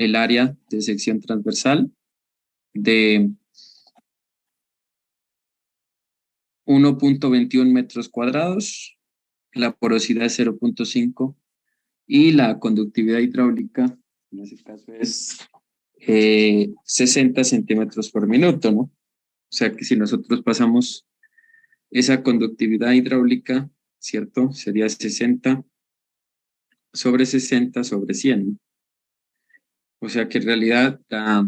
el área de sección transversal de 1.21 metros cuadrados, la porosidad es 0.5 y la conductividad hidráulica, en ese caso es 60 centímetros por minuto, ¿no? O sea que si nosotros pasamos esa conductividad hidráulica, ¿cierto? Sería 60 sobre 60 sobre 100, ¿no? O sea que en realidad la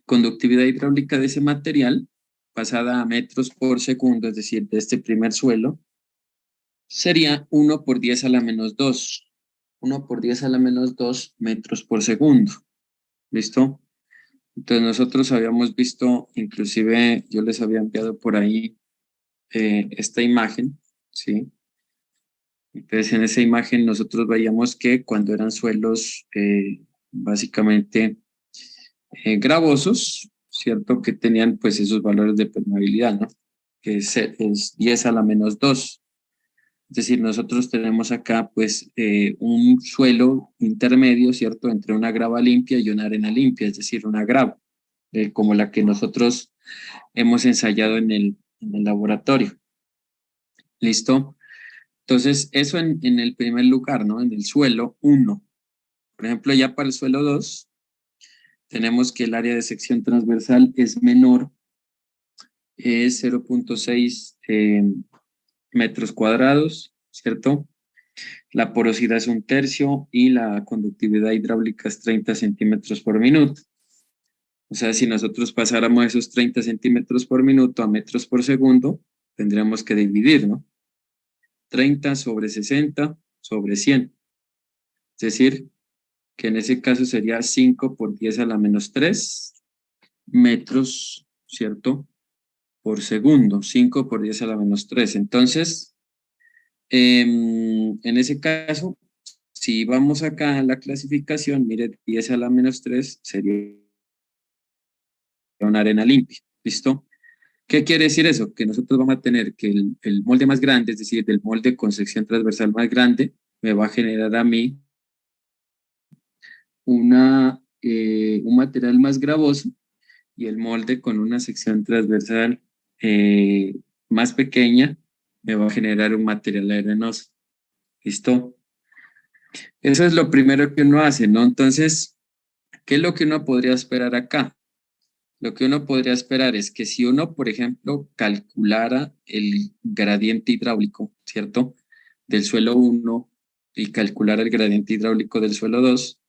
conductividad hidráulica de ese material, pasada a metros por segundo, es decir, de este primer suelo, sería 1 por 10 a la menos 2. 1 por 10 a la menos 2 metros por segundo. ¿Listo? Entonces nosotros habíamos visto, inclusive yo les había enviado por ahí esta imagen, ¿sí? Entonces en esa imagen nosotros veíamos que cuando eran suelos básicamente gravosos, ¿cierto? Que tenían pues esos valores de permeabilidad, ¿no? Que es 10 a la menos 2. Es decir, nosotros tenemos acá pues un suelo intermedio, ¿cierto? Entre una grava limpia y una arena limpia, es decir, una grava, como la que nosotros hemos ensayado en el laboratorio. ¿Listo? Entonces, eso en el primer lugar, ¿no? En el suelo 1. Por ejemplo, ya para el suelo 2, tenemos que el área de sección transversal es menor, es 0.6 metros cuadrados, ¿cierto? La porosidad es 1/3 y la conductividad hidráulica es 30 centímetros por minuto. O sea, si nosotros pasáramos esos 30 centímetros por minuto a metros por segundo, tendríamos que dividir, ¿no? 30 sobre 60 sobre 100. Es decir, que en ese caso sería 5 por 10 a la menos 3 metros, ¿cierto? Por segundo, 5 por 10 a la menos 3. Entonces, en ese caso, si vamos acá a la clasificación, mire, 10 a la menos 3 sería una arena limpia, ¿listo? ¿Qué quiere decir eso? Que nosotros vamos a tener que el molde más grande, es decir, el molde con sección transversal más grande, me va a generar a mí un material más gravoso y el molde con una sección transversal eh, más pequeña me va a generar un material arenoso. ¿Listo? Eso es lo primero que uno hace, ¿no? Entonces, ¿qué es lo que uno podría esperar acá? Lo que uno podría esperar es que si uno, por ejemplo, calculara el gradiente hidráulico, ¿cierto? Del suelo 1 y calculara el gradiente hidráulico del suelo 2,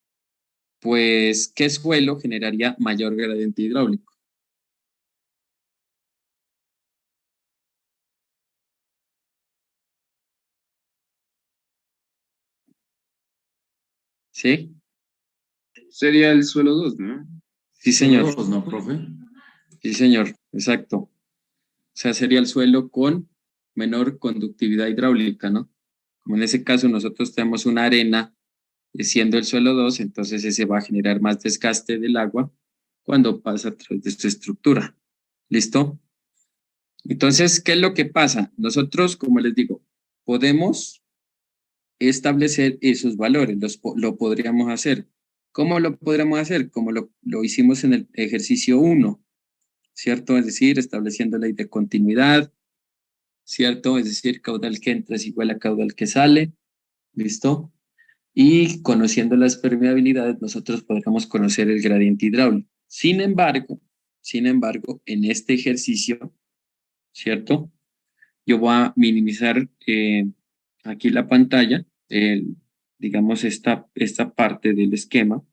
pues, ¿qué suelo generaría mayor gradiente hidráulico? ¿Sí? Sería el suelo 2, ¿no? Sí, señor. Dos, ¿no, profe? Sí, señor. Exacto. O sea, sería el suelo con menor conductividad hidráulica, ¿no? Como en ese caso nosotros tenemos una arena siendo el suelo 2, entonces ese va a generar más desgaste del agua cuando pasa a través de su estructura. ¿Listo? Entonces, ¿qué es lo que pasa? Nosotros, como les digo, podemos establecer esos valores, lo podríamos hacer. ¿Cómo lo podríamos hacer? Como lo hicimos en el ejercicio 1, ¿cierto? Es decir, estableciendo ley de continuidad, ¿cierto? Es decir, caudal que entra es igual a caudal que sale, ¿listo? Y conociendo las permeabilidades, nosotros podríamos conocer el gradiente hidráulico. Sin embargo, en este ejercicio, ¿cierto? Yo voy a minimizar aquí la pantalla, digamos esta parte del esquema.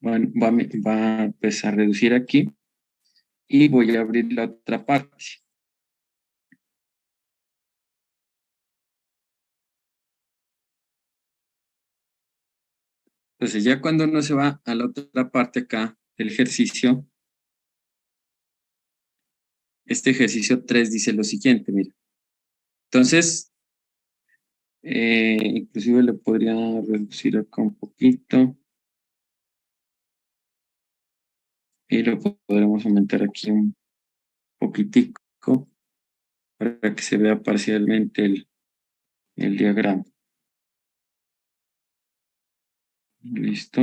Va pues, a reducir aquí y voy a abrir la otra parte. Entonces ya cuando uno se va a la otra parte acá del ejercicio, este ejercicio 3 dice lo siguiente, mira. Entonces, inclusive le podría reducir acá un poquito y lo podremos aumentar aquí un poquitico para que se vea parcialmente el diagrama. Listo.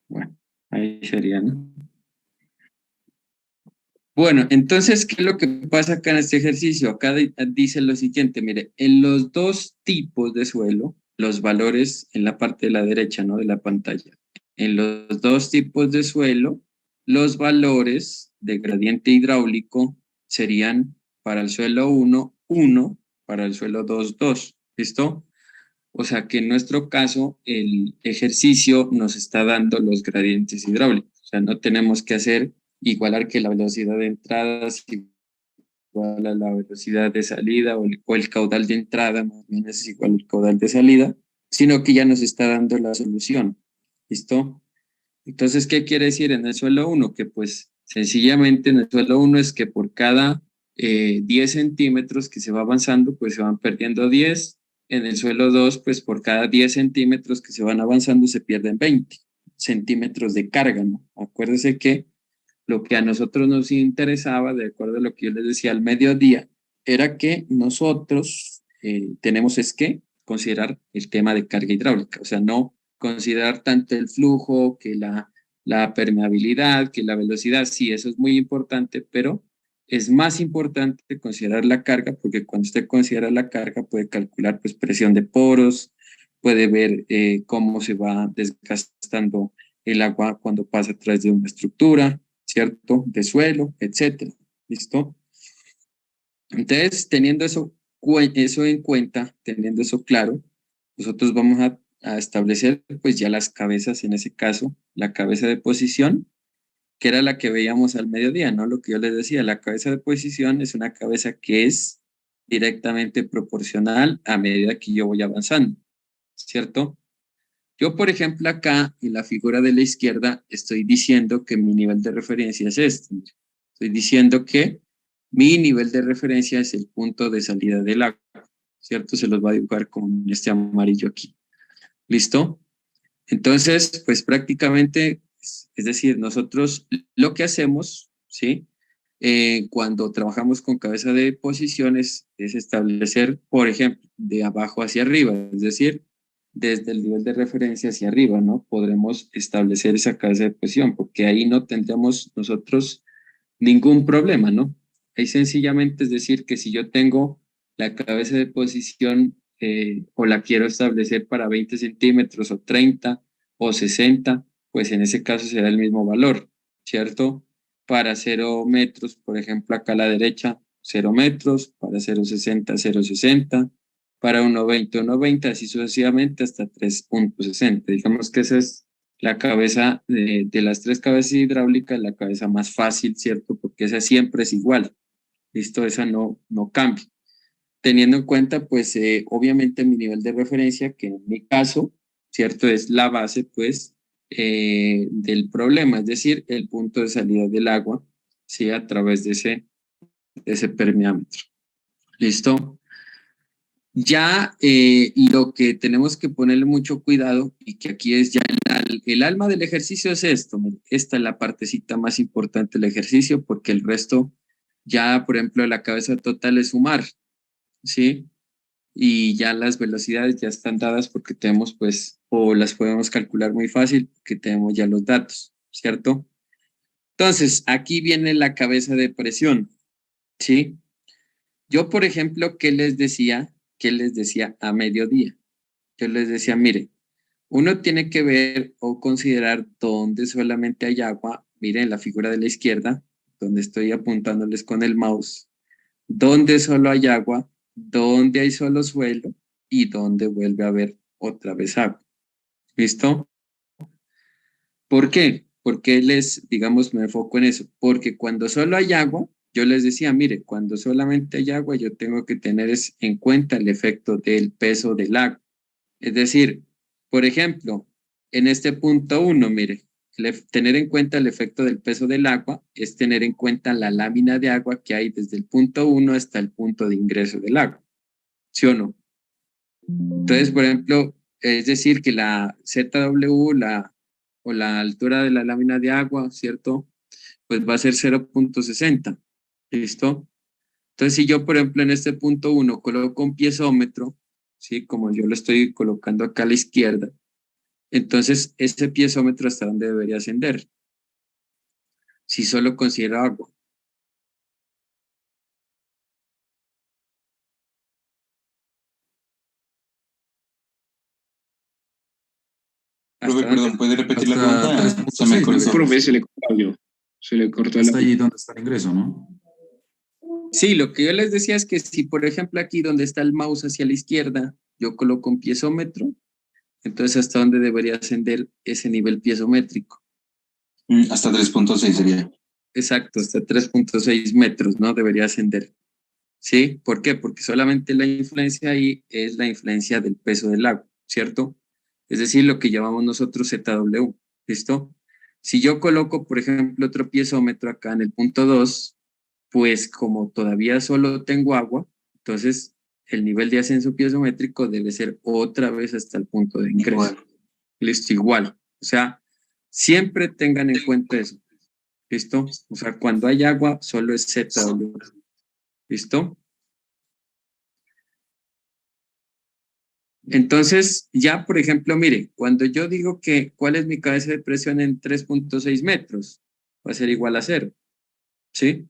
Bueno, ahí sería, ¿no? Bueno, entonces, ¿qué es lo que pasa acá en este ejercicio? Acá dice lo siguiente, mire, en los dos tipos de suelo, los valores en la parte de la derecha, ¿no? De la pantalla. En los dos tipos de suelo, los valores de gradiente hidráulico serían para el suelo 1, 1, para el suelo 2, 2. ¿Listo? O sea que en nuestro caso el ejercicio nos está dando los gradientes hidráulicos. O sea, no tenemos que hacer igualar que la velocidad de entrada es igual a la velocidad de salida o el caudal de entrada más bien es igual al caudal de salida, sino que ya nos está dando la solución. ¿Listo? Entonces, ¿qué quiere decir en el suelo 1? Que pues sencillamente en el suelo 1 es que por cada 10 centímetros que se va avanzando, pues se van perdiendo 10. En el suelo 2, pues por cada 10 centímetros que se van avanzando, se pierden 20 centímetros de carga, ¿no? Acuérdese que lo que a nosotros nos interesaba, de acuerdo a lo que yo les decía al mediodía, era que nosotros tenemos es que considerar el tema de carga hidráulica, o sea, no considerar tanto el flujo, que la permeabilidad, que la velocidad, sí, eso es muy importante, pero es más importante considerar la carga, porque cuando usted considera la carga puede calcular pues presión de poros, puede ver cómo se va desgastando el agua cuando pasa a través de una estructura, ¿cierto? De suelo, etcétera. ¿Listo? Entonces, teniendo eso en cuenta, teniendo eso claro, nosotros vamos a establecer pues ya las cabezas, en ese caso, la cabeza de posición, que era la que veíamos al mediodía, ¿no? Lo que yo les decía, la cabeza de posición es una cabeza que es directamente proporcional a medida que yo voy avanzando, ¿cierto? Yo, por ejemplo, acá en la figura de la izquierda estoy diciendo que mi nivel de referencia es este. Estoy diciendo que mi nivel de referencia es el punto de salida del agua, ¿cierto? Se los va a dibujar con este amarillo aquí. ¿Listo? Entonces, pues prácticamente, es decir, nosotros lo que hacemos, ¿sí? Cuando trabajamos con cabeza de posiciones es establecer, por ejemplo, de abajo hacia arriba, es decir, desde el nivel de referencia hacia arriba, ¿no? Podremos establecer esa cabeza de posición, porque ahí no tendríamos nosotros ningún problema, ¿no? Ahí sencillamente es decir que si yo tengo la cabeza de posición o la quiero establecer para 20 centímetros o 30 o 60, pues en ese caso será el mismo valor, ¿cierto? Para 0 metros, por ejemplo, acá a la derecha, 0 metros, para 0,60, 0,60, para 1,20, 1,20, así sucesivamente hasta 3,60. Digamos que esa es la cabeza de las tres cabezas hidráulicas, la cabeza más fácil, ¿cierto? Porque esa siempre es igual, ¿listo? Esa no cambia. Teniendo en cuenta, pues, obviamente mi nivel de referencia, que en mi caso, ¿cierto? Es la base, pues, del problema, es decir, el punto de salida del agua, ¿sí? A través de ese permeámetro. ¿Listo? Ya lo que tenemos que ponerle mucho cuidado y que aquí es ya el alma del ejercicio es esto. Mire, esta es la partecita más importante del ejercicio porque el resto ya, por ejemplo, la cabeza total es sumar, ¿sí? Y ya las velocidades ya están dadas porque tenemos pues, o las podemos calcular muy fácil porque tenemos ya los datos, ¿cierto? Entonces, aquí viene la cabeza de presión, ¿sí? Yo, por ejemplo, ¿qué les decía? ¿Qué les decía a mediodía? Yo les decía, mire, uno tiene que ver o considerar dónde solamente hay agua. Miren la figura de la izquierda, donde estoy apuntándoles con el mouse, dónde solo hay agua, dónde hay solo suelo y dónde vuelve a haber otra vez agua. ¿Listo? ¿Por qué? Porque les, digamos, me enfoco en eso. Porque cuando solo hay agua, yo les decía, mire, cuando solamente hay agua, yo tengo que tener en cuenta el efecto del peso del agua. Es decir, por ejemplo, en este punto uno, mire, tener en cuenta el efecto del peso del agua es tener en cuenta la lámina de agua que hay desde el punto uno hasta el punto de ingreso del agua, ¿sí o no? Entonces, por ejemplo, es decir, que la ZW, o la altura de la lámina de agua, ¿cierto? pues va a ser 0.60. ¿Listo? Entonces, si yo, por ejemplo, en este punto 1 coloco un piezómetro, ¿sí? Como yo lo estoy colocando acá a la izquierda, entonces ese piezómetro hasta dónde debería ascender, si solo considero agua. Profe, ¿Hasta perdón, dónde? ¿puede repetir la Hasta pregunta? Se me 3.6 debe cortó. ser. Profe, se le cortó el audio. Se le cortó el Hasta audio. allí donde está el ingreso, ¿no? Sí, lo que yo les decía es que si, por ejemplo, aquí donde está el mouse hacia la izquierda, yo coloco un piezómetro, entonces hasta dónde debería ascender ese nivel piezométrico. Hasta 3.6 sería. Exacto, hasta 3.6 metros, ¿no? Debería ascender. ¿Sí? ¿Por qué? Porque solamente la influencia ahí es la influencia del peso del agua, ¿cierto? Es decir, lo que llamamos nosotros ZW, ¿listo? Si yo coloco, por ejemplo, otro piezómetro acá en el punto 2, pues como todavía solo tengo agua, entonces el nivel de ascenso piezométrico debe ser otra vez hasta el punto de ingreso. Igual. Listo, igual. O sea, siempre tengan en cuenta eso. ¿Listo? O sea, cuando hay agua, solo es ZW. ¿Listo? Entonces, ya, por ejemplo, mire, cuando yo digo que cuál es mi cabeza de presión en 3.6 metros, va a ser igual a cero, ¿sí?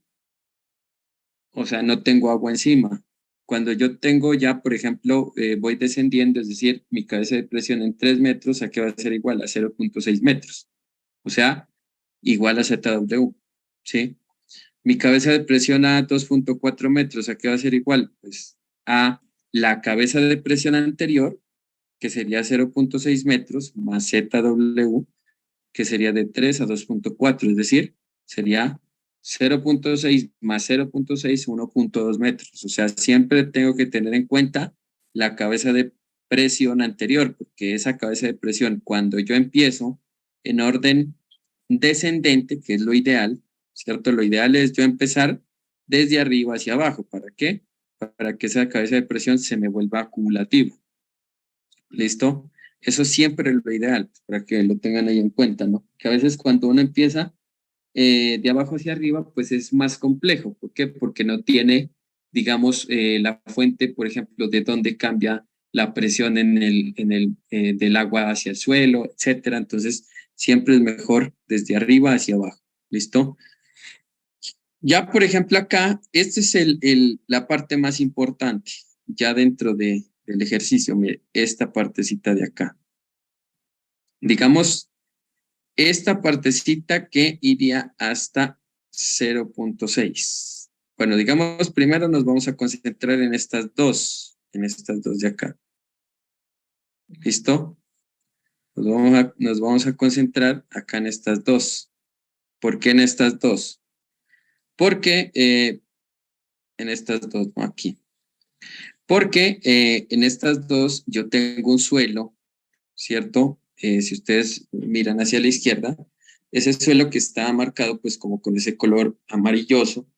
O sea, no tengo agua encima. Cuando yo tengo ya, por ejemplo, voy descendiendo, es decir, mi cabeza de presión en 3 metros, ¿a qué va a ser igual? A 0.6 metros. O sea, igual a ZW, ¿sí? Mi cabeza de presión a 2.4 metros, ¿a qué va a ser igual? Pues a la cabeza de presión anterior, que sería 0.6 metros, más ZW, que sería de 3 a 2.4, es decir, sería 0.6 más 0.6, 1.2 metros. O sea, siempre tengo que tener en cuenta la cabeza de presión anterior, porque esa cabeza de presión, cuando yo empiezo en orden descendente, que es lo ideal, ¿cierto? Lo ideal es yo empezar desde arriba hacia abajo. ¿Para qué? Para que esa cabeza de presión se me vuelva acumulativa. ¿Listo? Eso siempre es lo ideal, para que lo tengan ahí en cuenta, ¿no? Que a veces cuando uno empieza de abajo hacia arriba, pues es más complejo. ¿Por qué? Porque no tiene, digamos, la fuente, por ejemplo, de dónde cambia la presión del agua hacia el suelo, etcétera. Entonces, siempre es mejor desde arriba hacia abajo. ¿Listo? Ya, por ejemplo, acá, esta es la parte más importante, ya dentro del ejercicio, mire, esta partecita de acá. Digamos, esta partecita que iría hasta 0.6. Bueno, digamos, primero nos vamos a concentrar en estas dos de acá. ¿Listo? Nos vamos a concentrar acá en estas dos. ¿Por qué en estas dos? Porque en estas dos, no aquí. Porque en estas dos yo tengo un suelo, ¿cierto? Si ustedes miran hacia la izquierda, ese suelo que está marcado pues como con ese color amarilloso,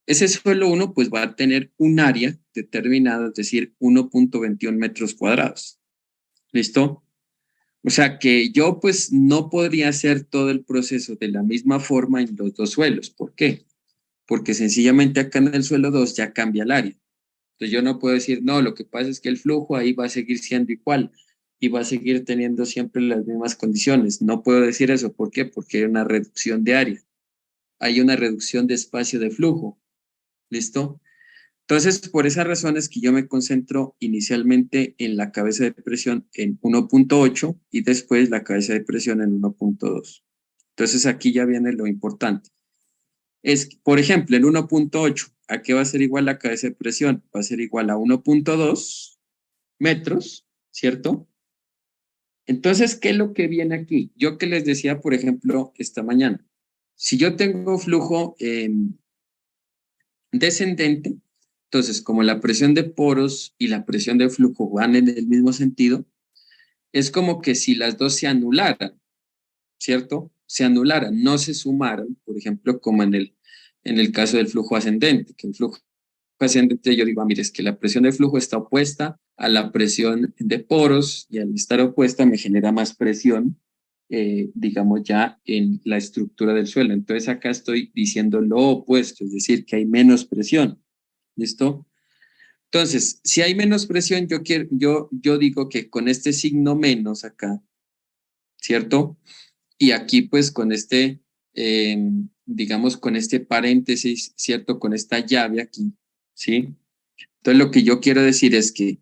ese suelo 1 pues va a tener un área determinada, es decir, 1.21 metros cuadrados. ¿Listo? O sea que yo pues no podría hacer todo el proceso de la misma forma en los dos suelos. ¿Por qué? Porque sencillamente acá en el suelo 2 ya cambia el área. Entonces yo no puedo decir, no, lo que pasa es que el flujo ahí va a seguir siendo igual y va a seguir teniendo siempre las mismas condiciones. No puedo decir eso. ¿Por qué? Porque hay una reducción de área. Hay una reducción de espacio de flujo. ¿Listo? Entonces, por esas razones que yo me concentro inicialmente en la cabeza de presión en 1.8 y después la cabeza de presión en 1.2. Entonces aquí ya viene lo importante. Es, por ejemplo, en 1.8, ¿a qué va a ser igual la cabeza de presión? Va a ser igual a 1.2 metros, ¿cierto? Entonces, ¿qué es lo que viene aquí? Yo que les decía, por ejemplo, esta mañana, si yo tengo flujo descendente, entonces, como la presión de poros y la presión de flujo van en el mismo sentido, es como que si las dos se anularan, ¿cierto? Se anularan, no se sumaran, por ejemplo, como en el caso del flujo ascendente, que el flujo ascendente yo digo, mire, es que la presión de flujo está opuesta a la presión de poros y al estar opuesta me genera más presión digamos ya en la estructura del suelo. Entonces acá estoy diciendo lo opuesto, es decir, que hay menos presión. ¿Listo? Entonces, si hay menos presión, yo digo que con este signo menos acá, ¿cierto? Y aquí pues con este, digamos, con este paréntesis, ¿cierto? Con esta llave aquí, ¿sí? Entonces lo que yo quiero decir es que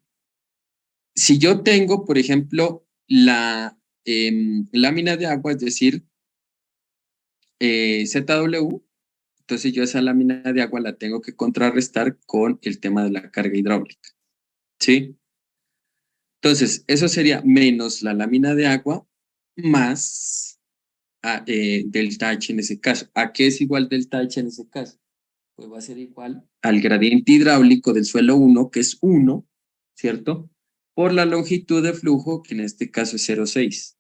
si yo tengo, por ejemplo, la lámina de agua, es decir, ZW, entonces yo esa lámina de agua la tengo que contrarrestar con el tema de la carga hidráulica, ¿sí? Entonces, eso sería menos la lámina de agua más delta H en ese caso. ¿A qué es igual delta H en ese caso? Pues va a ser igual al gradiente hidráulico del suelo 1, que es 1, ¿cierto? Por la longitud de flujo, que en este caso es 0,6.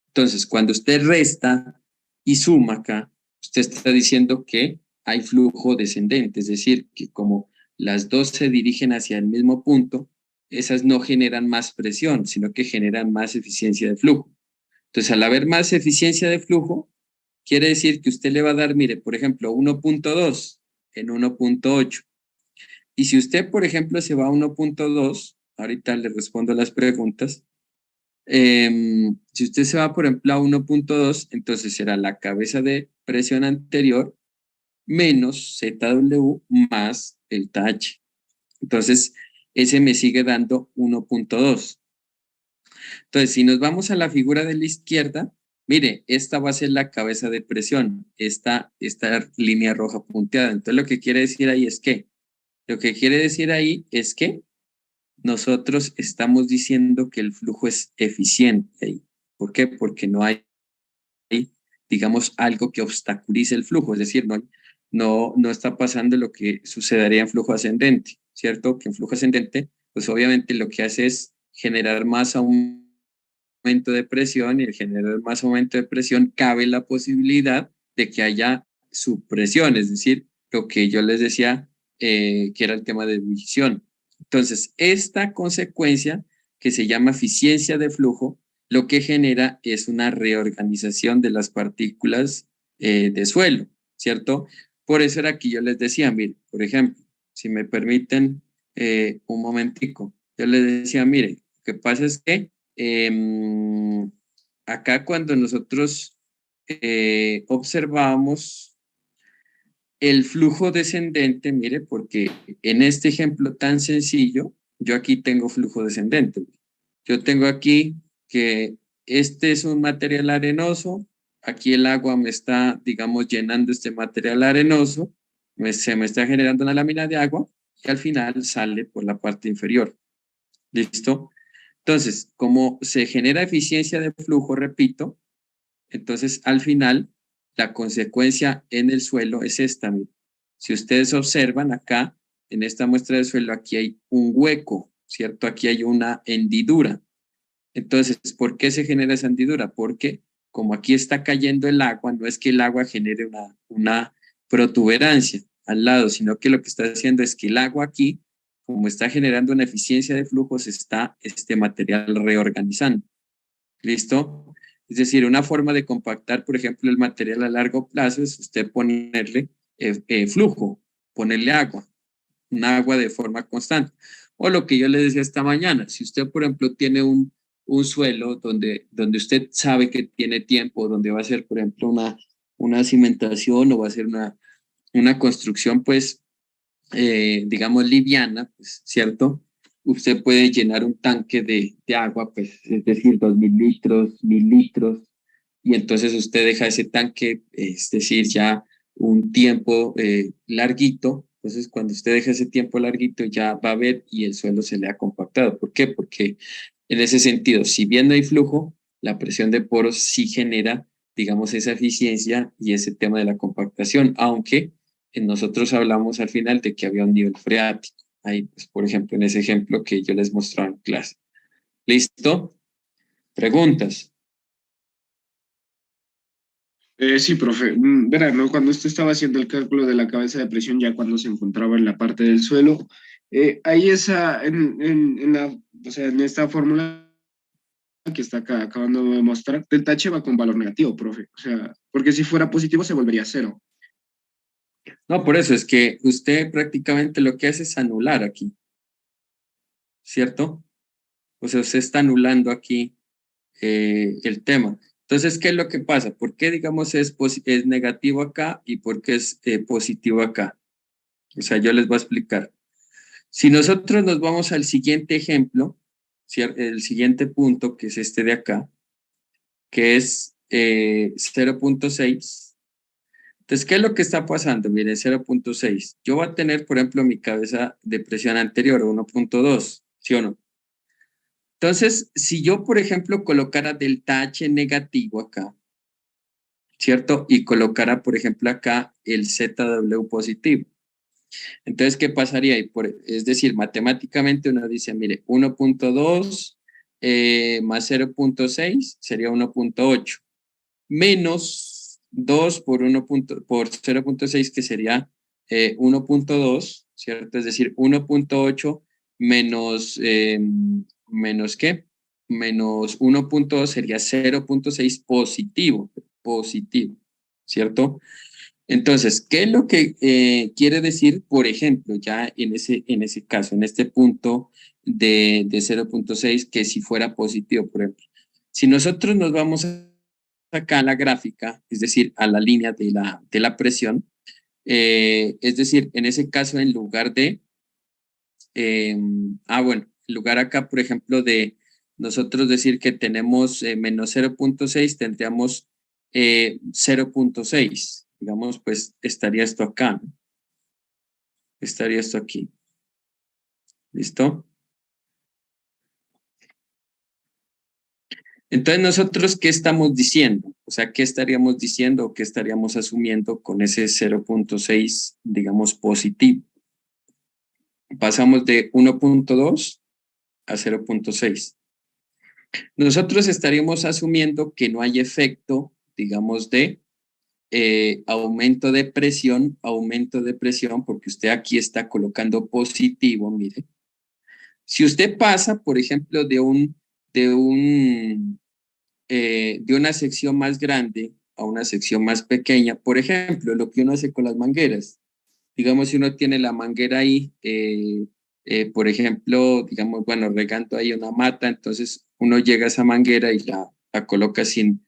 Entonces, cuando usted resta y suma acá, usted está diciendo que hay flujo descendente, es decir, que como las dos se dirigen hacia el mismo punto, esas no generan más presión, sino que generan más eficiencia de flujo. Entonces, al haber más eficiencia de flujo, quiere decir que usted le va a dar, mire, por ejemplo, 1.2 en 1.8. Y si usted, por ejemplo, se va a 1.2, ahorita le respondo a las preguntas, si usted se va, por ejemplo, a 1.2, entonces será la cabeza de presión anterior menos ZW más delta H. Entonces, ese me sigue dando 1.2. Entonces, si nos vamos a la figura de la izquierda, mire, esta va a ser la cabeza de presión, esta línea roja punteada. Entonces, lo que quiere decir ahí es que, nosotros estamos diciendo que el flujo es eficiente ahí. ¿Por qué? Porque no hay, digamos, algo que obstaculice el flujo, es decir, no está pasando lo que sucedería en flujo ascendente, ¿cierto? Que en flujo ascendente, pues obviamente lo que hace es generar más aumento de presión, y al generar más aumento de presión cabe la posibilidad de que haya subpresión, es decir, lo que yo les decía que era el tema de ebullición. Entonces, esta consecuencia que se llama eficiencia de flujo, lo que genera es una reorganización de las partículas de suelo, ¿cierto? Por eso era que yo les decía, mire, por ejemplo, si me permiten un momentico, yo les decía, mire, lo que pasa es que acá cuando nosotros observamos el flujo descendente, mire, porque en este ejemplo tan sencillo, yo aquí tengo flujo descendente. Yo tengo aquí que este es un material arenoso, aquí el agua me está, digamos, llenando este material arenoso, se me está generando una lámina de agua y al final sale por la parte inferior. ¿Listo? Entonces, como se genera eficiencia de flujo, repito, entonces al final la consecuencia en el suelo es esta. Si ustedes observan acá, en esta muestra de suelo, aquí hay un hueco, ¿cierto? Aquí hay una hendidura. Entonces, ¿por qué se genera esa hendidura? Porque como aquí está cayendo el agua, no es que el agua genere una protuberancia al lado, sino que lo que está haciendo es que el agua aquí, como está generando una eficiencia de flujo, se está este material reorganizando. ¿Listo? Es decir, una forma de compactar, por ejemplo, el material a largo plazo es usted ponerle flujo, ponerle agua, un agua de forma constante. O lo que yo le decía esta mañana, si usted, por ejemplo, tiene un suelo donde usted sabe que tiene tiempo, donde va a ser, por ejemplo, una cimentación o va a ser una construcción, pues, digamos, liviana, pues, ¿cierto? Usted puede llenar un tanque de agua, pues, es decir, 2.000 litros, 1.000 litros, y entonces usted deja ese tanque, es decir, ya un tiempo larguito. Entonces, cuando usted deja ese tiempo larguito, ya va a ver y el suelo se le ha compactado. ¿Por qué? Porque en ese sentido, si bien no hay flujo, la presión de poros sí genera, digamos, esa eficiencia y ese tema de la compactación, aunque nosotros hablamos al final de que había un nivel freático. Ahí, pues, por ejemplo, en ese ejemplo que yo les mostraba en clase. ¿Listo? ¿Preguntas? Sí, profe. Verá, ¿no? Cuando usted estaba haciendo el cálculo de la cabeza de presión, ya cuando se encontraba en la parte del suelo, ahí en la, o sea, en esta fórmula que está acá acabando de mostrar, delta H va con valor negativo, profe. O sea, porque si fuera positivo se volvería cero. No, por eso es que usted prácticamente lo que hace es anular aquí, ¿cierto? O sea, usted está anulando aquí el tema. Entonces, ¿qué es lo que pasa? ¿Por qué, digamos, es negativo acá y por qué es positivo acá? O sea, yo les voy a explicar. Si nosotros nos vamos al siguiente ejemplo, el siguiente punto, que es este de acá, que es 0.6. Entonces, ¿qué es lo que está pasando? Miren, 0.6. Yo voy a tener, por ejemplo, mi cabeza de presión anterior, 1.2, ¿sí o no? Entonces, si yo, por ejemplo, colocara delta H negativo acá, ¿cierto? Y colocara, por ejemplo, acá el ZW positivo. Entonces, ¿qué pasaría ahí? Es decir, matemáticamente uno dice, mire, 1.2 más 0.6 sería 1.8, menos 2 por 0.6, que sería 1.2, ¿cierto? Es decir, 1.8 menos, ¿menos qué? Menos 1.2 sería 0.6 positivo, ¿cierto? Entonces, ¿qué es lo que quiere decir, por ejemplo, ya en ese caso, en este punto de 0.6, que si fuera positivo, por ejemplo? Si nosotros nos vamos acá a la gráfica, es decir, a la línea de la presión, es decir, en ese caso, en lugar de, bueno, en lugar acá, por ejemplo, de nosotros decir que tenemos menos 0.6, tendríamos 0.6. Digamos, pues estaría esto acá, ¿no? Estaría esto aquí. ¿Listo? Entonces, nosotros, ¿qué estamos diciendo? O sea, ¿qué estaríamos diciendo o qué estaríamos asumiendo con ese 0.6, digamos, positivo? Pasamos de 1.2 a 0.6. Nosotros estaríamos asumiendo que no hay efecto, digamos, de aumento de presión, porque usted aquí está colocando positivo, mire. Si usted pasa, por ejemplo, de una sección más grande a una sección más pequeña, por ejemplo, lo que uno hace con las mangueras. Digamos, si uno tiene la manguera ahí, por ejemplo, digamos, bueno, regando ahí una mata, entonces uno llega a esa manguera y la coloca sin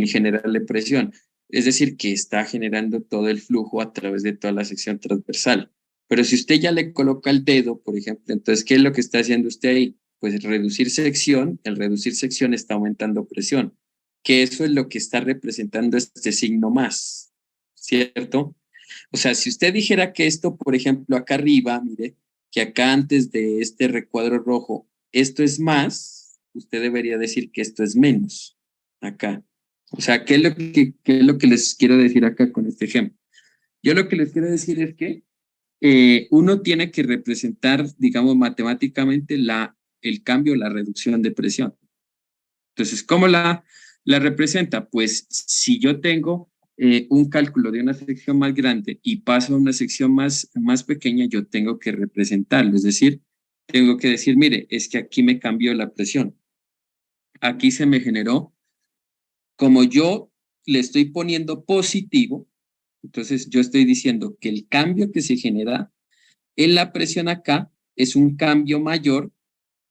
generarle presión. Es decir, que está generando todo el flujo a través de toda la sección transversal. Pero si usted ya le coloca el dedo, por ejemplo, entonces, ¿qué es lo que está haciendo usted ahí? Pues reducir sección, el reducir sección está aumentando presión, que eso es lo que está representando este signo más, ¿cierto? O sea, si usted dijera que esto, por ejemplo, acá arriba, mire, que acá antes de este recuadro rojo, esto es más, usted debería decir que esto es menos, acá. O sea, qué es lo que les quiero decir acá con este ejemplo? Yo lo que les quiero decir es que uno tiene que representar, digamos, matemáticamente el cambio, la reducción de presión. Entonces, ¿cómo la representa? Pues si yo tengo un cálculo de una sección más grande y paso a una sección más pequeña, yo tengo que representarlo. Es decir, tengo que decir, mire, es que aquí me cambió la presión. Aquí se me generó, como yo le estoy poniendo positivo, entonces yo estoy diciendo que el cambio que se genera en la presión acá es un cambio mayor,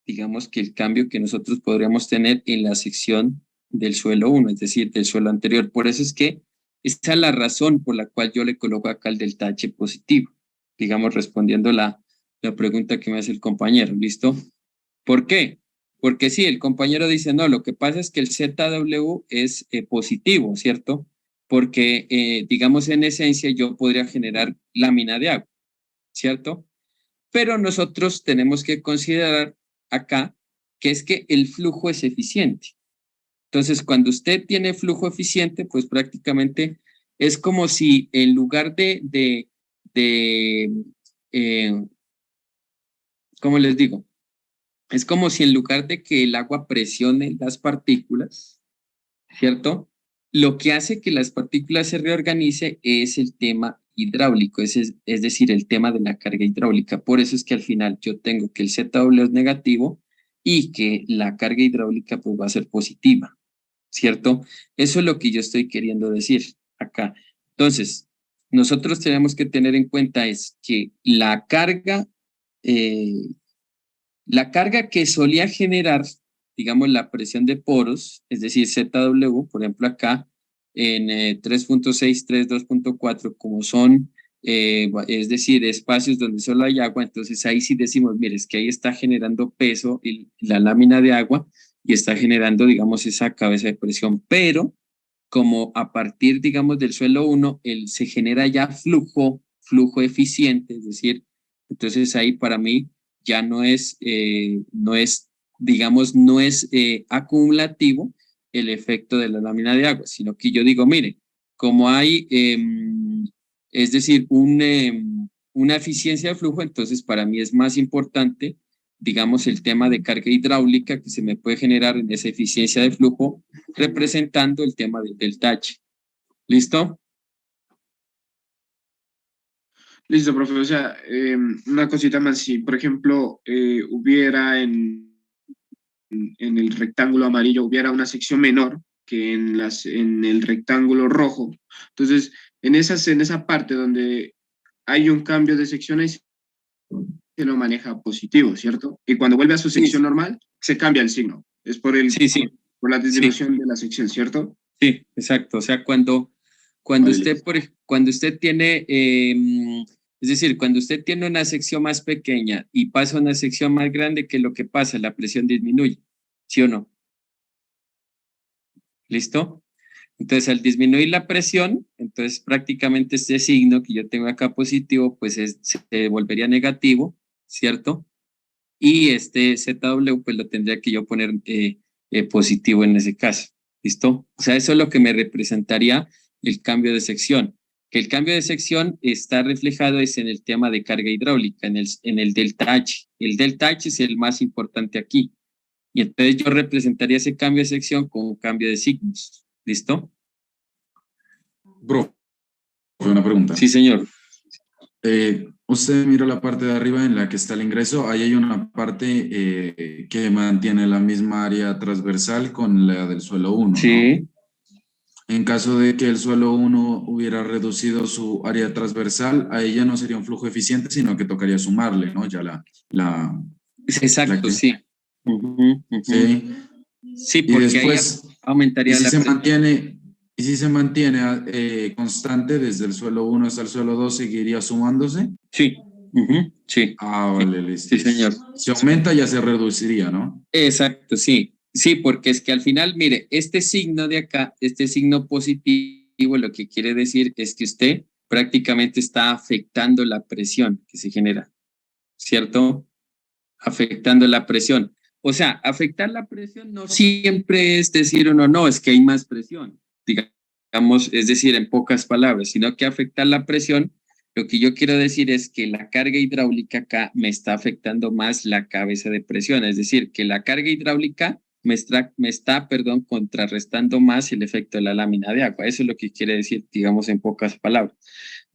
digamos, que el cambio que nosotros podríamos tener en la sección del suelo 1, es decir, del suelo anterior. Por eso es que esta es la razón por la cual yo le coloco acá el delta H positivo, digamos, respondiendo la pregunta que me hace el compañero, ¿listo? ¿Por qué? Porque sí, el compañero dice, no, lo que pasa es que el ZW es positivo, ¿cierto? Porque, digamos, en esencia yo podría generar lámina de agua, ¿cierto? Pero nosotros tenemos que considerar acá que es que el flujo es eficiente. Entonces, cuando usted tiene flujo eficiente, pues prácticamente es como si en lugar de ¿cómo les digo? Es como si en lugar de que el agua presione las partículas, ¿cierto? Lo que hace que las partículas se reorganice es el tema hidráulico, es decir, el tema de la carga hidráulica. Por eso es que al final yo tengo que el ZW es negativo y que la carga hidráulica pues va a ser positiva, ¿cierto? Eso es lo que yo estoy queriendo decir acá. Entonces, nosotros tenemos que tener en cuenta es que la carga que solía generar, digamos, la presión de poros, es decir, ZW, por ejemplo, acá en 3.6, 3.2.4, como son, es decir, espacios donde solo hay agua, entonces ahí sí decimos, mire, es que ahí está generando peso la lámina de agua y está generando, digamos, esa cabeza de presión, pero como a partir, digamos, del suelo 1, se genera ya flujo eficiente, es decir, entonces ahí para mí ya digamos, no es acumulativo el efecto de la lámina de agua, sino que yo digo, mire, como hay, es decir, una eficiencia de flujo, entonces para mí es más importante, digamos, el tema de carga hidráulica que se me puede generar en esa eficiencia de flujo, representando el tema del tache. ¿Listo? Listo, profe. O sea, una cosita más, si por ejemplo hubiera en el rectángulo amarillo, hubiera una sección menor que en el rectángulo rojo, entonces en esa parte donde hay un cambio de sección, ahí se lo maneja positivo, ¿cierto? Y cuando vuelve a su sección Sí, normal, se cambia el signo. Es sí, sí, por la sí, disminución de la sección, ¿cierto? sí, exacto. O sea, cuando Vale, usted, listo. cuando usted tiene, es decir, cuando usted tiene una sección más pequeña y pasa a una sección más grande, ¿qué es lo que pasa? La presión disminuye, ¿sí o no? ¿Listo? Entonces, al disminuir la presión, entonces prácticamente este signo que yo tengo acá positivo, pues se volvería negativo, ¿cierto? Y este ZW, pues lo tendría que yo poner positivo en ese caso, ¿listo? O sea, eso es lo que me representaría el cambio de sección. Que el cambio de sección está reflejado es en el tema de carga hidráulica, en el delta H. El delta H es el más importante aquí. Y entonces yo representaría ese cambio de sección con un cambio de signos, ¿listo? Profe, una pregunta. Sí, señor. Usted mira la parte de arriba en la que está el ingreso, ahí hay una parte que mantiene la misma área transversal con la del suelo 1, ¿no? Sí, En caso de que el suelo 1 hubiera reducido su área transversal, a ella no sería un flujo eficiente, sino que tocaría sumarle, ¿no? Ya la, es ¿la exacto, qué? sí. Ujú, ujú. Sí. Sí, Y porque ahí después, y aumentaría si la se presión. mantiene, y si se mantiene constante desde el suelo 1 hasta el suelo 2, ¿seguiría sumándose? Sí, ujú, sí, Ah, sí, vale, sí, listo. señor. Si aumenta ya se reduciría, ¿no? Exacto, sí. Sí, porque es que al final, mire, este signo de acá, este signo positivo, lo que quiere decir es que usted prácticamente está afectando la presión que se genera, ¿cierto? Afectando la presión. O sea, afectar la presión no siempre es decir uno, no, es que hay más presión, digamos, es decir, en pocas palabras, sino que afectar la presión, lo que yo quiero decir es que la carga hidráulica acá me está afectando más la cabeza de presión, es decir, que la carga hidráulica perdón, contrarrestando más el efecto de la lámina de agua. Eso es lo que quiere decir, digamos, en pocas palabras.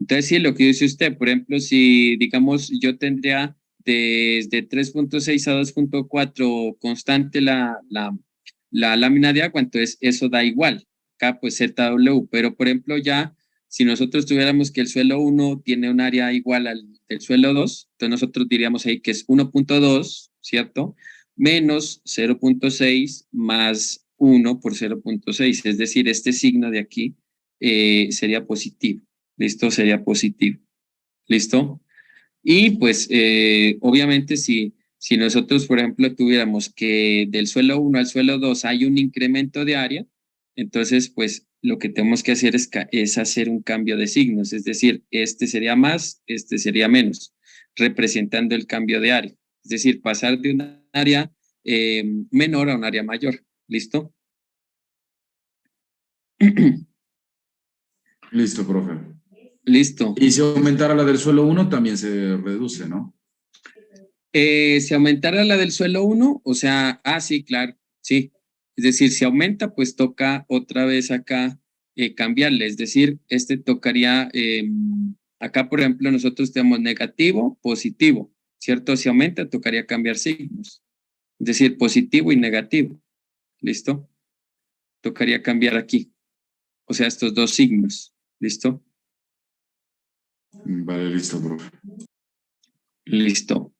Entonces, sí, lo que dice usted, por ejemplo, si, digamos, yo tendría desde 3.6 a 2.4 constante la lámina de agua, entonces eso da igual. Acá pues ZW, pero por ejemplo ya si nosotros tuviéramos que el suelo 1 tiene un área igual al del suelo 2, entonces nosotros diríamos ahí que es 1.2, ¿cierto? Menos 0.6 más 1 por 0.6, es decir, este signo de aquí sería positivo. ¿Listo? Sería positivo. ¿Listo? Y pues obviamente si nosotros, por ejemplo, tuviéramos que del suelo 1 al suelo 2 hay un incremento de área, entonces pues lo que tenemos que hacer es hacer un cambio de signos, es decir, este sería más, este sería menos, representando el cambio de área. Es decir, pasar de un área menor a un área mayor. ¿Listo? Listo, profe. Listo. Y si aumentara la del suelo 1, también se reduce, ¿no? Si aumentara la del suelo 1, o sea, sí, claro, sí. Es decir, si aumenta, pues toca otra vez acá cambiarle. Es decir, este tocaría, acá por ejemplo, nosotros tenemos negativo, positivo, ¿cierto? Si aumenta, tocaría cambiar signos. es decir, positivo y negativo. ¿Listo? Tocaría cambiar aquí. O sea, estos dos signos. ¿Listo? Vale, listo, profe. Listo.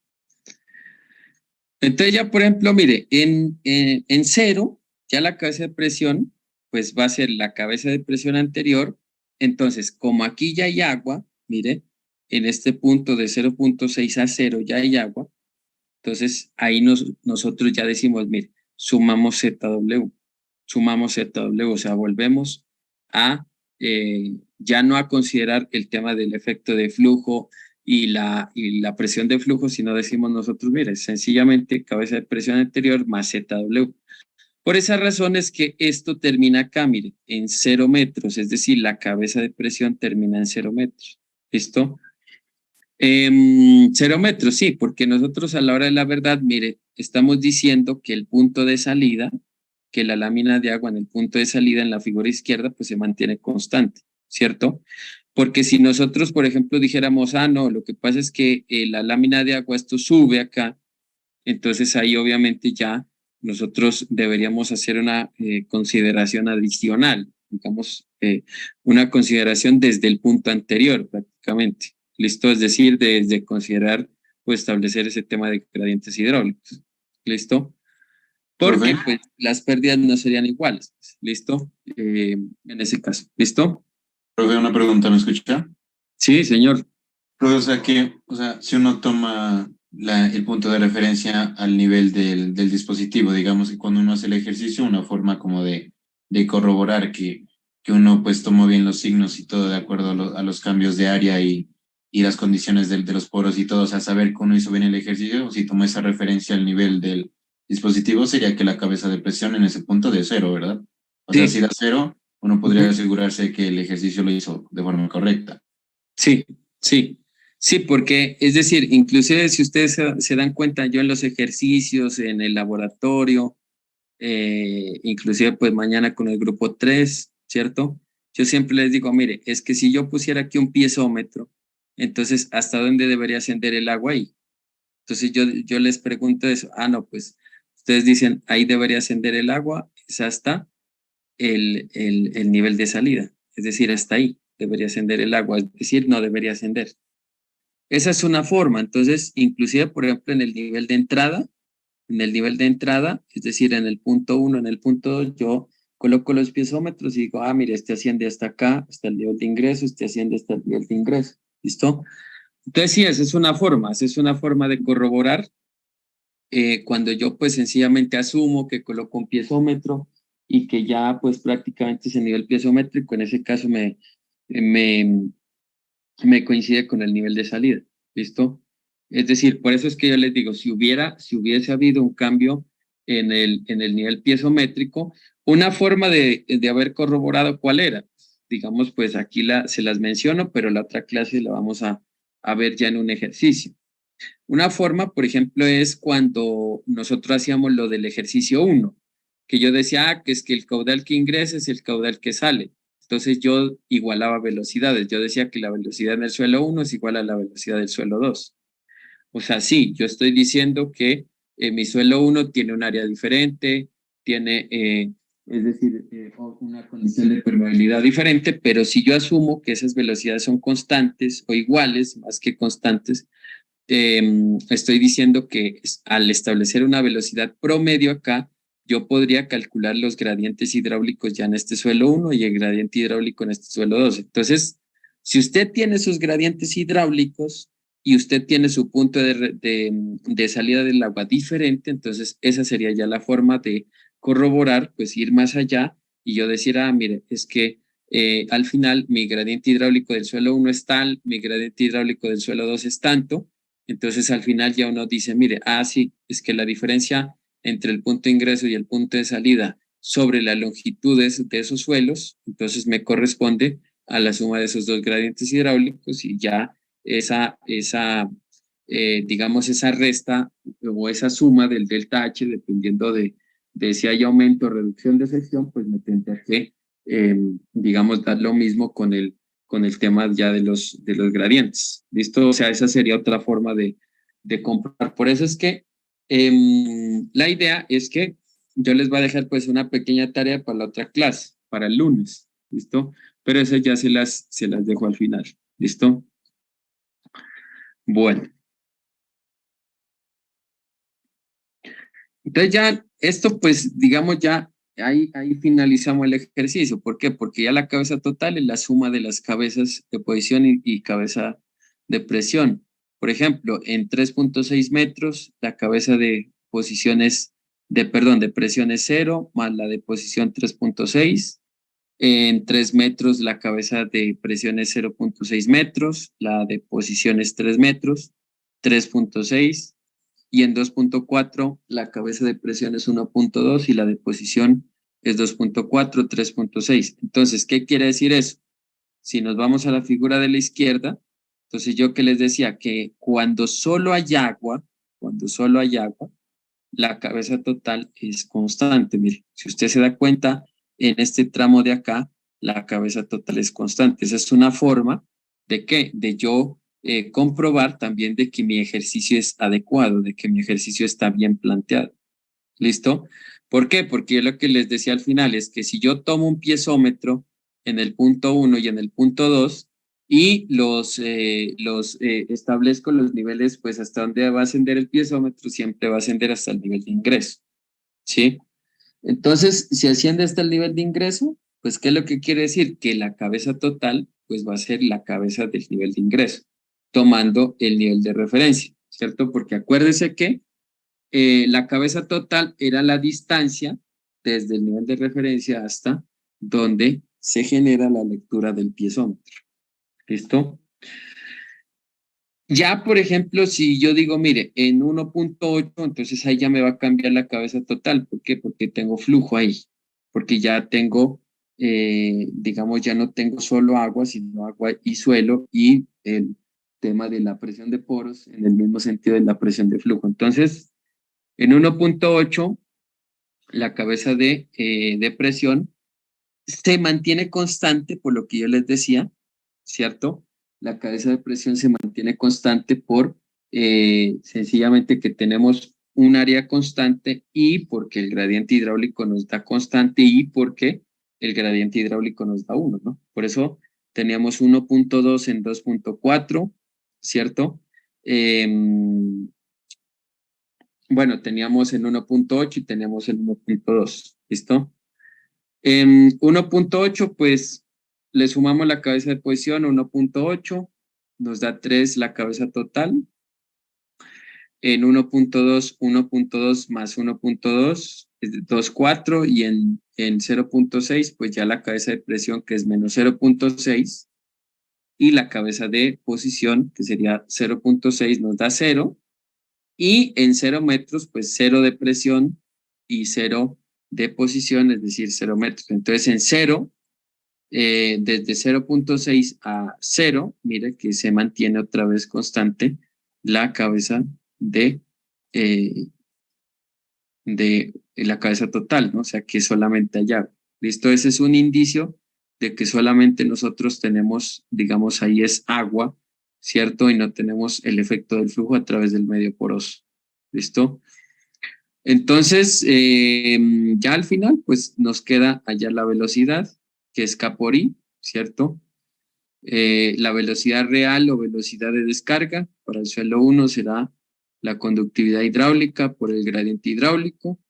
Entonces ya, por ejemplo, mire, en cero, ya la cabeza de presión, pues va a ser la cabeza de presión anterior. Entonces, como aquí ya hay agua, mire, en este punto de 0.6 a 0 ya hay agua. Entonces, ahí nosotros ya decimos, mire, sumamos ZW, o sea, volvemos a, ya no a considerar el tema del efecto de flujo y la presión de flujo, sino decimos nosotros, mire, sencillamente cabeza de presión anterior más ZW. Por esa razón es que esto termina acá, mire, en 0 metros, es decir, la cabeza de presión termina en 0 metros. ¿Listo? 0 metros, sí, porque nosotros a la hora de la verdad, mire, estamos diciendo que el punto de salida, que la lámina de agua en el punto de salida en la figura izquierda, pues se mantiene constante, ¿cierto? Porque si nosotros, por ejemplo, dijéramos, ah, no, lo que pasa es que la lámina de agua, esto sube acá, entonces ahí obviamente ya nosotros deberíamos hacer una consideración adicional, digamos, una consideración desde el punto anterior prácticamente. ¿Listo? Es decir, desde considerar o establecer ese tema de gradientes hidráulicos. ¿Listo? Porque pues, las pérdidas no serían iguales. ¿Listo? En ese caso. ¿Listo? Profe, una pregunta, ¿me escucha? Sí, señor. Profe, o sea, si uno toma el punto de referencia al nivel del dispositivo, digamos que cuando uno hace el ejercicio, una forma como de corroborar que uno pues tomó bien los signos y todo de acuerdo a los cambios de área y las condiciones de los poros y todo, o sea, saber que uno hizo bien el ejercicio, si tomó esa referencia al nivel del dispositivo, sería que la cabeza de presión en ese punto de cero, ¿verdad? O sea, si da cero, uno podría asegurarse que el ejercicio lo hizo de forma correcta. Sí, sí. Sí, porque es decir, inclusive si ustedes se dan cuenta, yo en los ejercicios, en el laboratorio, inclusive pues mañana con el grupo 3, ¿cierto? Yo siempre les digo, mire, es que si yo pusiera aquí un piezómetro, entonces, ¿hasta dónde debería ascender el agua ahí? Entonces yo les pregunto eso, ah, no, pues ustedes dicen, ahí debería ascender el agua, es hasta el nivel de salida, es decir, hasta ahí debería ascender el agua, es decir, no debería ascender. Esa es una forma, entonces, inclusive, por ejemplo, en el nivel de entrada, es decir, en el punto 1, en el punto 2, yo coloco los piezómetros y digo, ah, mire, este asciende hasta acá, hasta el nivel de ingreso, este asciende hasta el nivel de ingreso, ¿listo? Entonces, sí, esa es una forma de corroborar cuando yo pues sencillamente asumo que coloco un piezómetro y que ya pues prácticamente ese nivel piezométrico, en ese caso me coincide con el nivel de salida, ¿listo? Es decir, por eso es que yo les digo, si hubiese habido un cambio en el nivel piezométrico, una forma de haber corroborado cuál era, digamos, pues aquí se las menciono, pero la otra clase la vamos a ver ya en un ejercicio. Una forma, por ejemplo, es cuando nosotros hacíamos lo del ejercicio 1, que yo decía, ah, que es que el caudal que ingresa es el caudal que sale. Entonces yo igualaba velocidades. Yo decía que la velocidad en el suelo 1 es igual a la velocidad del suelo 2. O sea, sí, yo estoy diciendo que mi suelo 1 tiene un área diferente, tiene, es decir, una condición de permeabilidad diferente, pero si yo asumo que esas velocidades son constantes o iguales, más que constantes, estoy diciendo que al establecer una velocidad promedio acá, yo podría calcular los gradientes hidráulicos ya en este suelo 1 y el gradiente hidráulico en este suelo 2. Entonces, si usted tiene sus gradientes hidráulicos y usted tiene su punto de salida del agua diferente, entonces esa sería ya la forma de corroborar, pues ir más allá y yo decir, ah, mire, es que al final mi gradiente hidráulico del suelo 1 es tal, mi gradiente hidráulico del suelo 2 es tanto, entonces al final ya uno dice, mire, ah, sí, es que la diferencia entre el punto de ingreso y el punto de salida sobre las longitudes de esos suelos, entonces me corresponde a la suma de esos dos gradientes hidráulicos y ya digamos, esa resta o esa suma del delta H, dependiendo de si hay aumento o reducción de sección, pues me tendrá que, digamos, dar lo mismo con el tema ya de los gradientes. ¿Listo? O sea, esa sería otra forma de comprar. Por eso es que La idea es que yo les voy a dejar pues una pequeña tarea para la otra clase, para el lunes, ¿listo? Pero eso ya se las dejo al final, ¿listo? Bueno, entonces ya esto pues digamos ya ahí finalizamos el ejercicio. ¿Por qué? Porque ya la cabeza total es la suma de las cabezas de posición y cabeza de presión. Por ejemplo, en 3.6 metros la cabeza de posición es, perdón, de presión es 0 más la de posición 3.6. En 3 metros la cabeza de presión es 0.6 metros, la de posición es 3 metros, 3.6. Y en 2.4 la cabeza de presión es 1.2 y la de posición es 2.4, 3.6. Entonces, ¿qué quiere decir eso? Si nos vamos a la figura de la izquierda, entonces yo que les decía que cuando solo hay agua, la cabeza total es constante. Mire, si usted se da cuenta, en este tramo de acá, la cabeza total es constante. Esa es una forma de qué, de yo comprobar también de que mi ejercicio es adecuado, de que mi ejercicio está bien planteado. ¿Listo? ¿Por qué? Porque yo lo que les decía al final es que si yo tomo un piezómetro en el punto 1 y en el punto 2 y establezco los niveles, pues hasta donde va a ascender el piezómetro, siempre va a ascender hasta el nivel de ingreso, ¿sí? Entonces, si asciende hasta el nivel de ingreso, pues ¿qué es lo que quiere decir? Que la cabeza total, pues va a ser la cabeza del nivel de ingreso, tomando el nivel de referencia, ¿cierto? Porque acuérdese que la cabeza total era la distancia desde el nivel de referencia hasta donde se genera la lectura del piezómetro. ¿Listo? Ya, por ejemplo, si yo digo, mire, en 1.8, entonces ahí ya me va a cambiar la cabeza total. ¿Por qué? Porque tengo flujo ahí. Porque ya tengo, digamos, ya no tengo solo agua, sino agua y suelo y el tema de la presión de poros en el mismo sentido de la presión de flujo. Entonces, en 1.8, la cabeza de presión se mantiene constante, por lo que yo les decía, ¿cierto? La cabeza de presión se mantiene constante por sencillamente que tenemos un área constante y porque el gradiente hidráulico nos da constante y porque el gradiente hidráulico nos da 1, ¿no? Por eso teníamos 1.2 en 2.4, ¿cierto? Bueno, teníamos el 1.8 y teníamos el 1.2, ¿listo? En 1.8, pues le sumamos la cabeza de posición, 1.8, nos da 3 la cabeza total. En 1.2, 1.2 más 1.2 es 2.4 y en 0.6, pues ya la cabeza de presión que es menos 0.6 y la cabeza de posición que sería 0.6 nos da 0 y en 0 metros, pues 0 de presión y 0 de posición, es decir, 0 metros. Entonces en 0, desde 0.6 a 0, mire que se mantiene otra vez constante la cabeza de, eh, de la cabeza total, ¿no? O sea que solamente hay agua. ¿Listo? Ese es un indicio de que solamente nosotros tenemos, digamos, ahí es agua, ¿cierto? Y no tenemos el efecto del flujo a través del medio poroso. ¿Listo? Entonces, ya al final, pues nos queda allá la velocidad, que es K por I, ¿cierto? La velocidad real o velocidad de descarga para el suelo 1 será la conductividad hidráulica por el gradiente hidráulico,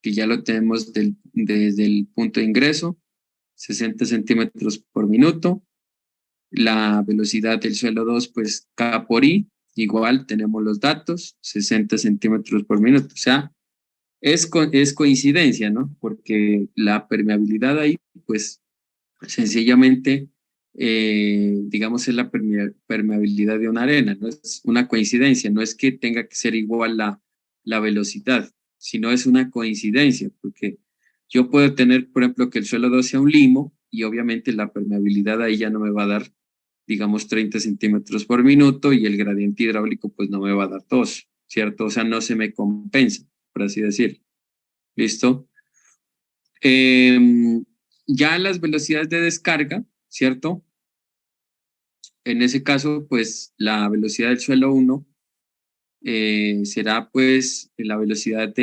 que ya lo tenemos desde el punto de ingreso, 60 centímetros por minuto. La velocidad del suelo 2, pues K por I, igual tenemos los datos, 60 centímetros por minuto. O sea, es coincidencia, ¿no? Porque la permeabilidad ahí, pues sencillamente, digamos, es la permeabilidad de una arena, no es una coincidencia, no es que tenga que ser igual la velocidad, sino es una coincidencia, porque yo puedo tener, por ejemplo, que el suelo 2 sea un limo y obviamente la permeabilidad ahí ya no me va a dar, digamos, 30 centímetros por minuto y el gradiente hidráulico pues no me va a dar 2, ¿cierto? O sea, no se me compensa, por así decirlo. ¿Listo? Ya las velocidades de descarga, ¿cierto? En ese caso, pues la velocidad del suelo 1 será pues la velocidad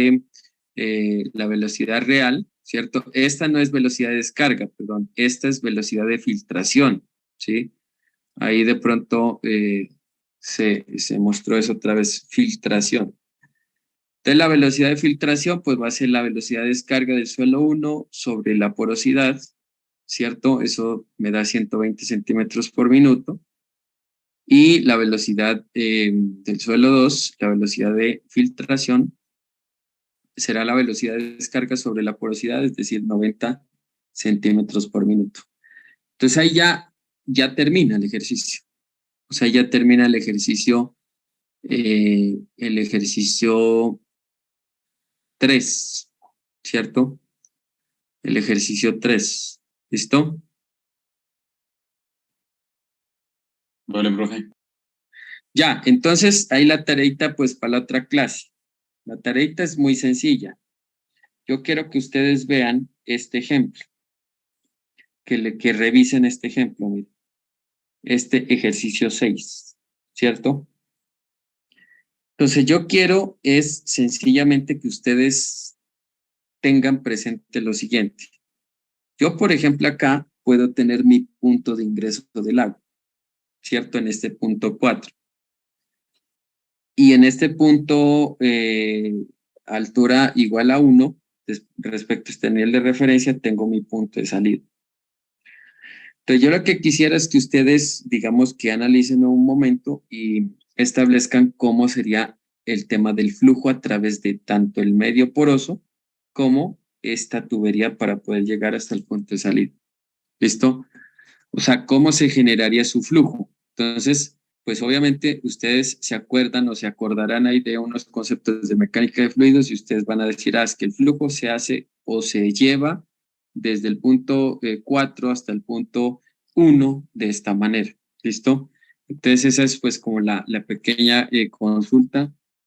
la velocidad real, ¿cierto? Esta no es velocidad de descarga, perdón, esta es velocidad de filtración, ¿sí? Ahí de pronto se mostró eso otra vez, filtración. Entonces la velocidad de filtración pues va a ser la velocidad de descarga del suelo 1 sobre la porosidad, ¿cierto? Eso me da 120 centímetros por minuto. Y la velocidad del suelo 2, la velocidad de filtración, será la velocidad de descarga sobre la porosidad, es decir, 90 centímetros por minuto. Entonces ahí ya termina el ejercicio. O sea, ya termina el ejercicio 3, ¿cierto? El ejercicio 3. ¿Listo? Vale, profe. Ya, entonces ahí la tareita pues para la otra clase. La tareita es muy sencilla. Yo quiero que ustedes vean este ejemplo, que revisen este ejemplo, miren. Este ejercicio 6, ¿cierto? Entonces yo quiero es sencillamente que ustedes tengan presente lo siguiente. Yo, por ejemplo, acá puedo tener mi punto de ingreso del agua, ¿cierto? En este punto 4. Y en este punto, altura igual a 1, respecto a este nivel de referencia, tengo mi punto de salida. Entonces, yo lo que quisiera es que ustedes, digamos, que analicen un momento y establezcan cómo sería el tema del flujo a través de tanto el medio poroso como esta tubería para poder llegar hasta el punto de salida. ¿Listo? O sea, ¿cómo se generaría su flujo? Entonces, pues obviamente ustedes se acuerdan o se acordarán ahí de unos conceptos de mecánica de fluidos y ustedes van a decir, es que el flujo se hace o se lleva desde el punto 4 hasta el punto 1 de esta manera. ¿Listo? Entonces esa es pues como la pequeña consulta